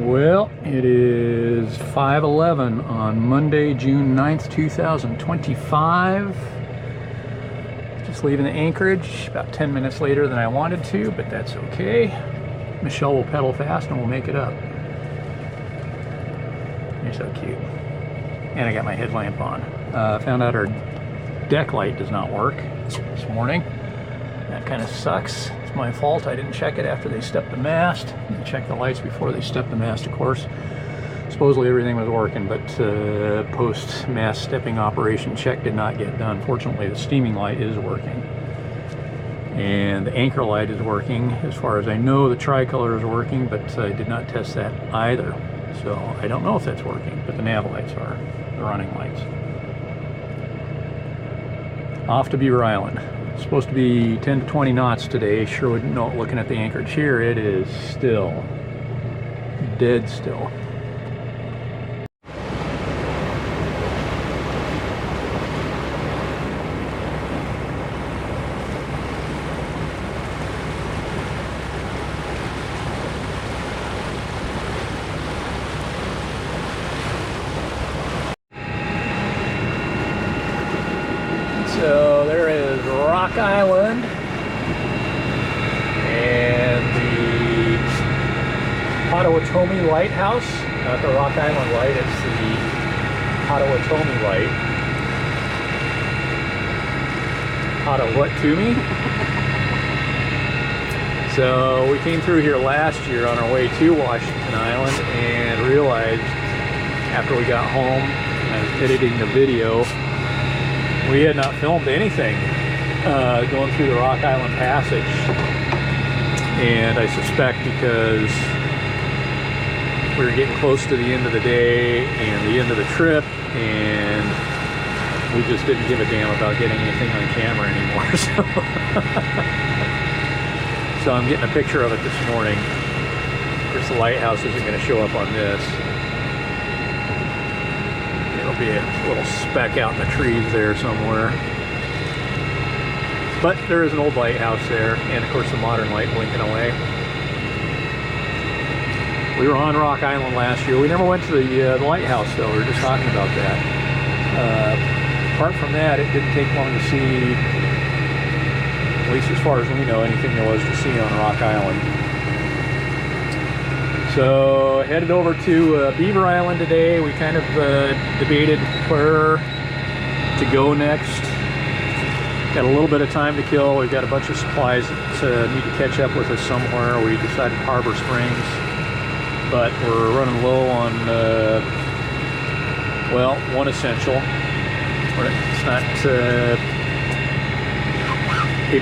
Well, it is 5:11 on Monday, June 9th, 2025. Just leaving the anchorage about 10 minutes later than I wanted to, but that's okay. Michelle will pedal fast and we'll make it up. You're so cute. And I got my headlamp on. Found out our deck light does not work this morning. That kind of sucks. It's my fault. I didn't check it after they stepped the mast. I checked the lights before they stepped the mast, of course. Supposedly everything was working, but post-mast stepping operation check did not get done. Fortunately, the steaming light is working. And the anchor light is working. As far as I know, the tricolor is working, but I did not test that either. So I don't know if that's working, but the nav lights are, the running lights. Off to Beaver Island. It's supposed to be 10 to 20 knots today. Sure wouldn't know it looking at the anchorage here. It is still, dead still. So there is Rock Island and the Potawatomi Lighthouse. Not the Rock Island light, it's the Potawatomi light. Potawatomi. So we came through here last year on our way to Washington Island and realized after we got home and I was editing the video, we had not filmed anything going through the Rock Island Passage, and I suspect because we were getting close to the end of the day and the end of the trip, and we just didn't give a damn about getting anything on camera anymore. So I'm getting a picture of it this morning. Of course, the lighthouse isn't going to show up on this. There'll be a little speck out in the trees there somewhere. But there is an old lighthouse there, and of course the modern light blinking away. We were on Rock Island last year. We never went to the lighthouse though. We were just talking about that. Apart from that, it didn't take long to see, at least as far as we know, anything there was to see on Rock Island. So headed over to Beaver Island today. We kind of debated where to go next. Got a little bit of time to kill. We've got a bunch of supplies that need to catch up with us somewhere. We decided Harbor Springs, but we're running low on, well, one essential. It's not a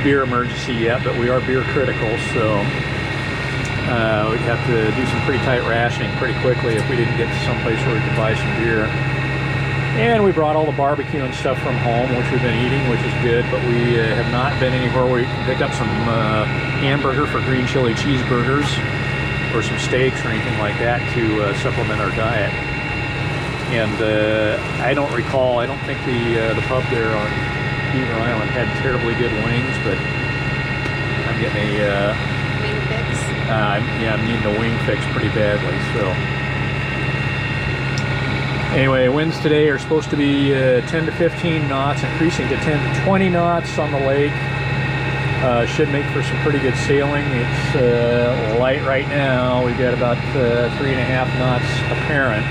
beer emergency yet, but we are beer critical, so we'd have to do some pretty tight rationing pretty quickly if we didn't get to someplace where we could buy some beer. And we brought all the barbecue and stuff from home, which we've been eating, which is good, but we have not been anywhere where we can pick up some hamburger for green chili cheeseburgers or some steaks or anything like that to supplement our diet. And I don't recall, I don't think the pub there on Beaver Island had terribly good wings, but I'm getting a wing fix. yeah, I'm needing a wing fix pretty badly. So anyway, winds today are supposed to be 10 to 15 knots, increasing to 10 to 20 knots on the lake. Should make for some pretty good sailing. It's light right now. We've got about 3.5 knots apparent.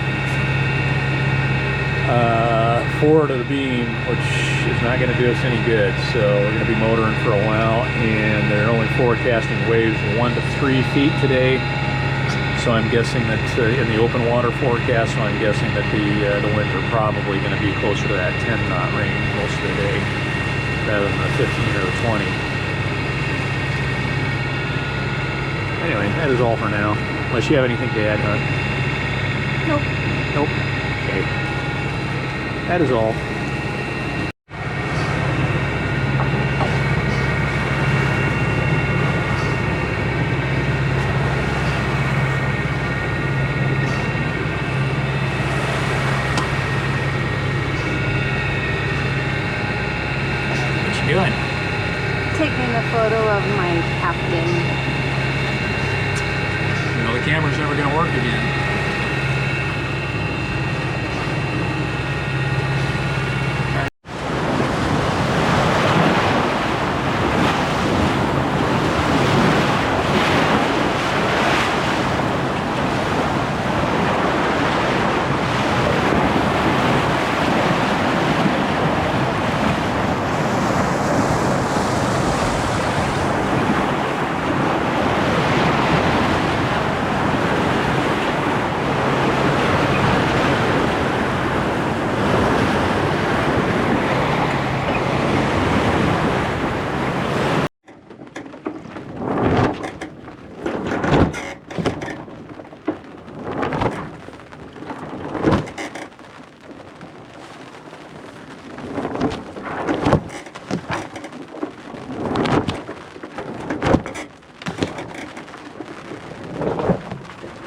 Forward to the beam, which is not going to do us any good. So we're going to be motoring for a while, and they're only forecasting waves 1 to 3 feet today. So I'm guessing that in the open water forecast, so I'm guessing that the winds are probably going to be closer to that 10 knot range most of the day, rather than the 15 or the 20. Anyway, that is all for now. Unless you have anything to add, Hunt. Nope. Nope. Okay. That is all. Doing? Taking a photo of my captain. You know the the camera's never going to work again.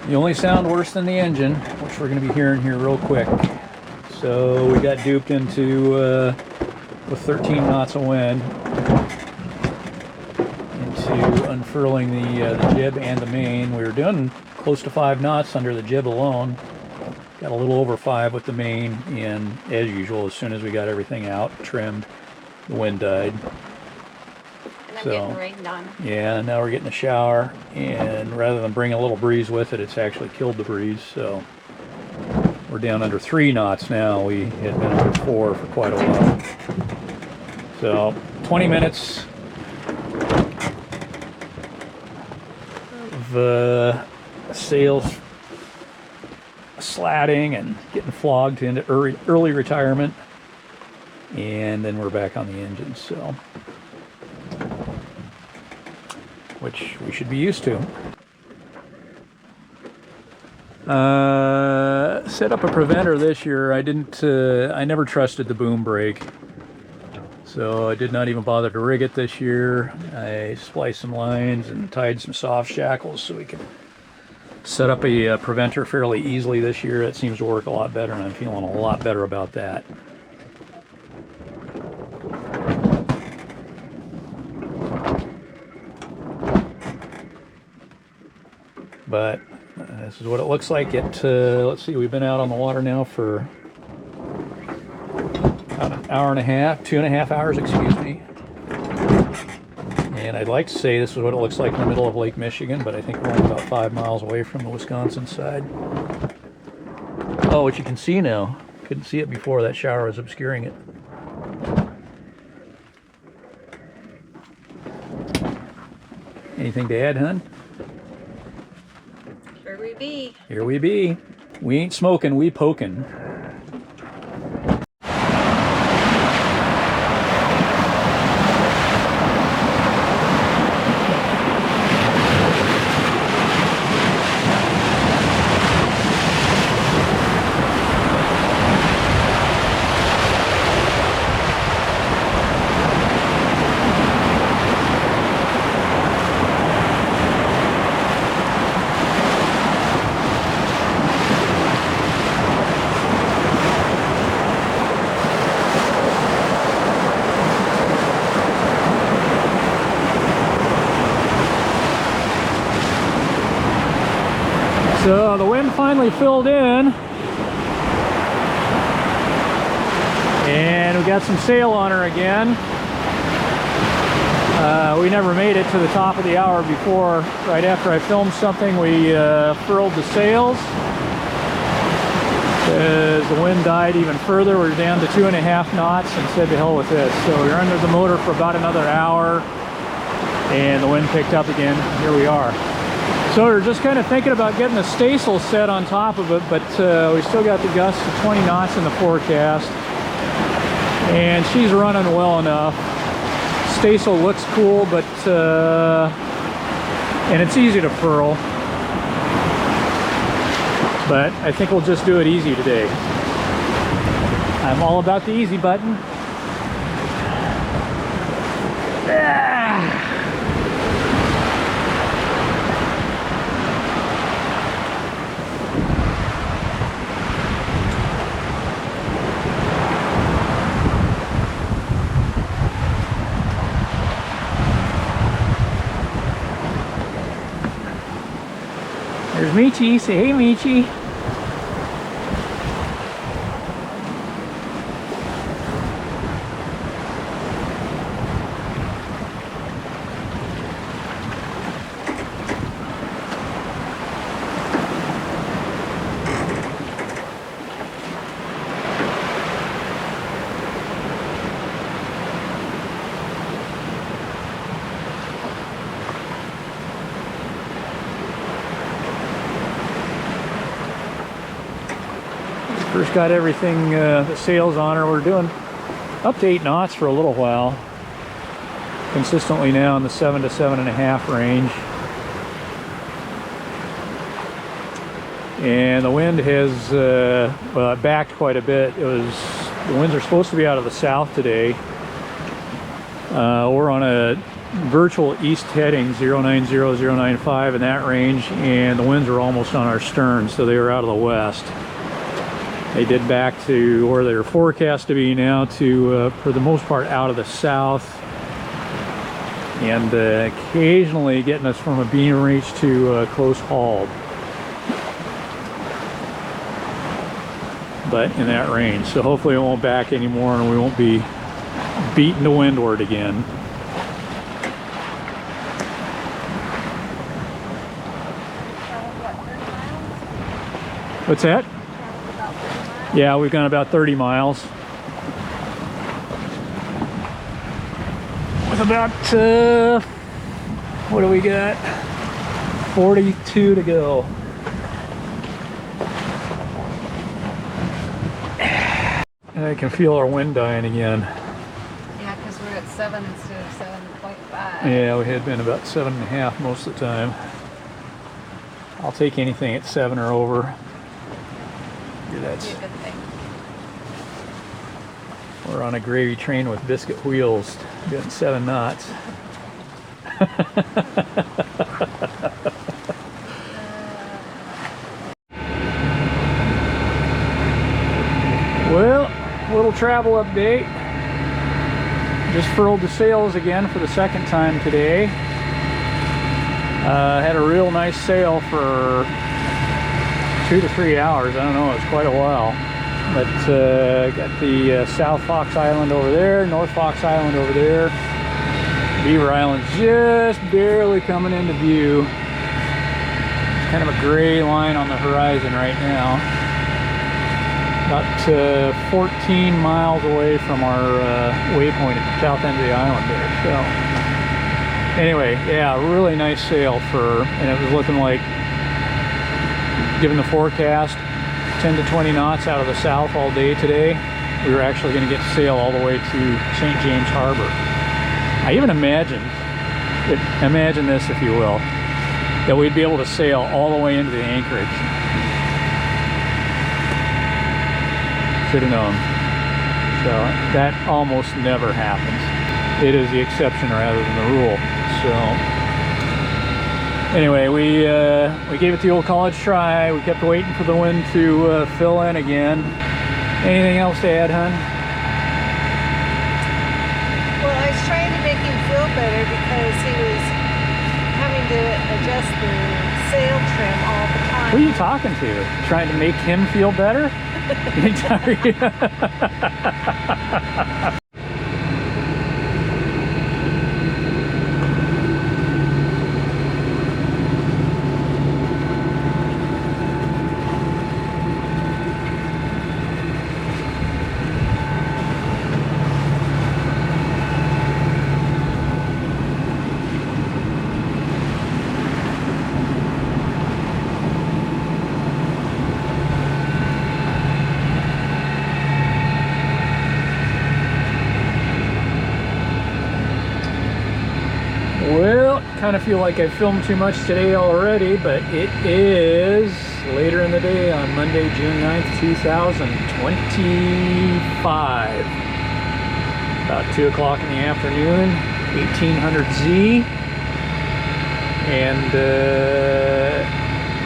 The only sound worse than the engine, which we're going to be hearing here real quick. So we got duped into, with 13 knots of wind, into unfurling the jib and the main. We were doing close to 5 knots under the jib alone. Got a little over 5 with the main, and as usual, as soon as we got everything out, trimmed, the wind died. And I'm getting rained on. Yeah, now we're getting a shower, and rather than bring a little breeze with it, it's actually killed the breeze, so we're down under 3 knots now. We had been under 4 for quite a while. So 20 minutes of sails slatting and getting flogged into early retirement, and then we're back on the engine, so which we should be used to. Set up a preventer this year. I never trusted the boom brake, so I did not even bother to rig it this year. I spliced some lines and tied some soft shackles so we could set up a preventer fairly easily this year. It seems to work a lot better, and I'm feeling a lot better about that. But this is what it looks like. Let's see, we've been out on the water now for about an hour and a half, 2.5 hours, excuse me. And I'd like to say this is what it looks like in the middle of Lake Michigan, but I think we're only about 5 miles away from the Wisconsin side. Oh, what you can see now. Couldn't see it before, that shower was obscuring it. Anything to add, hon? Here we be. Here we be. We ain't smoking, we poking. So the wind finally filled in, and we got some sail on her again. We never made it to the top of the hour before. Right after I filmed something, we furled the sails. As the wind died even further, we're down to 2.5 knots and said to hell with this. So we were under the motor for about another hour, and the wind picked up again. Here we are. So we're just kind of thinking about getting the staysail set on top of it, but we still got the gusts of 20 knots in the forecast, and she's running well enough. Staysail looks cool, but and it's easy to furl, but I think we'll just do it easy today. I'm all about the easy button. There's Michi. Say hey, Michi. First got everything, the sails on her. We're doing up to 8 knots for a little while. Consistently now in the 7 to 7.5 range. And the wind has, well, it backed quite a bit. The winds are supposed to be out of the south today. We're on a virtual east heading, 090, 095 in that range, and the winds are almost on our stern, so they were out of the west. They did back to where they were forecast to be now, to for the most part out of the south, and occasionally getting us from a beam reach to close hauled, but in that range. So hopefully it won't back anymore and we won't be beating to windward again. What's that? Yeah, we've gone about 30 miles. With about, what do we got? 42 to go. And I can feel our wind dying again. Yeah, because we're at 7 instead of 7.5. Yeah, we had been about 7.5 most of the time. I'll take anything at 7 or over. That's, a good thing. We're on a gravy train with biscuit wheels, doing 7 knots. Well, little travel update. Just furled the sails again for the second time today. Had a real nice sail for 2 to 3 hours. I don't know, it's quite a while. But got the South Fox Island over there, North Fox Island over there. Beaver Island's just barely coming into view. It's kind of a gray line on the horizon right now. About 14 miles away from our waypoint at the south end of the island there. So anyway, yeah, really nice sail and it was looking like, given the forecast, 10 to 20 knots out of the south all day today. We were actually going to get to sail all the way to St. James Harbor. I even imagined this, if you will, that we'd be able to sail all the way into the anchorage. Should have known. So that almost never happens. It is the exception rather than the rule. So anyway, we gave it the old college try. We kept waiting for the wind to fill in again. Anything else to add, hon? Well, I was trying to make him feel better because he was having to adjust the sail trim all the time. Who are you talking to? Trying to make him feel better? Well, kind of feel like I filmed too much today already, but it is later in the day on Monday, June 9th, 2025. About 2 o'clock in the afternoon, 1800Z. And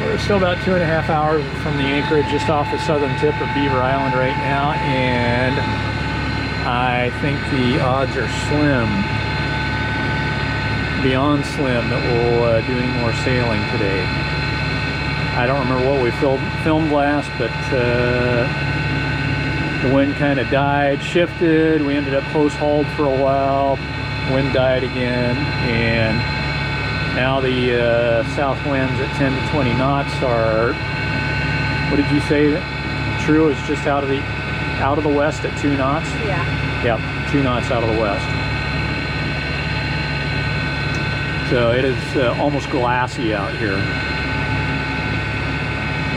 we're still about 2.5 hours from the anchorage, just off the southern tip of Beaver Island right now. And I think the odds are slim, beyond slim, that we'll do any more sailing today. I don't remember what we filmed last, but the wind kind of died, shifted. We ended up post-hauled for a while. Wind died again, and now the south winds at 10 to 20 knots are, what did you say? True, it's just out of the west at 2 knots? Yeah. Yep, 2 knots out of the west. So it is almost glassy out here.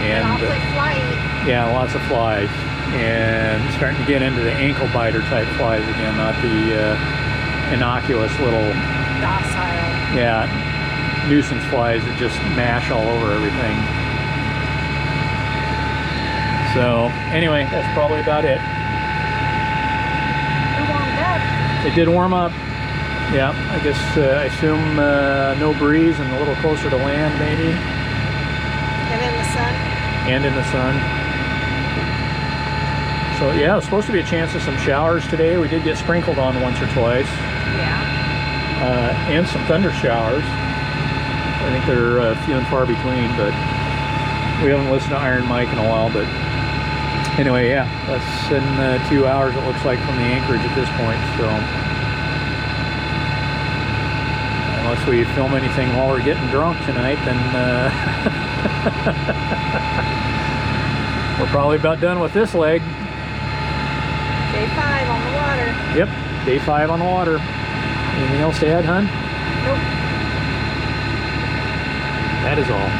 And awfully flighty. Yeah, lots of flies. And starting to get into the ankle biter type flies again, not the innocuous little Docile. Yeah, nuisance flies that just mash all over everything. So anyway, that's probably about it. It warmed up. It did warm up. Yeah, I guess I assume no breeze and a little closer to land maybe. And in the sun. And in the sun. So yeah, it's supposed to be a chance of some showers today. We did get sprinkled on once or twice. Yeah. And some thunder showers. I think they're few and far between, but we haven't listened to Iron Mike in a while. But anyway, yeah, less than 2 hours it looks like from the anchorage at this point. So unless we film anything while we're getting drunk tonight, then we're probably about done with this leg. Day 5 on the water. Yep, day 5 on the water. Anything else to add, hon? Nope. That is all.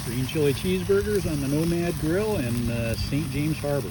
Green chili cheeseburgers on the Nomad Grill in St. James Harbor.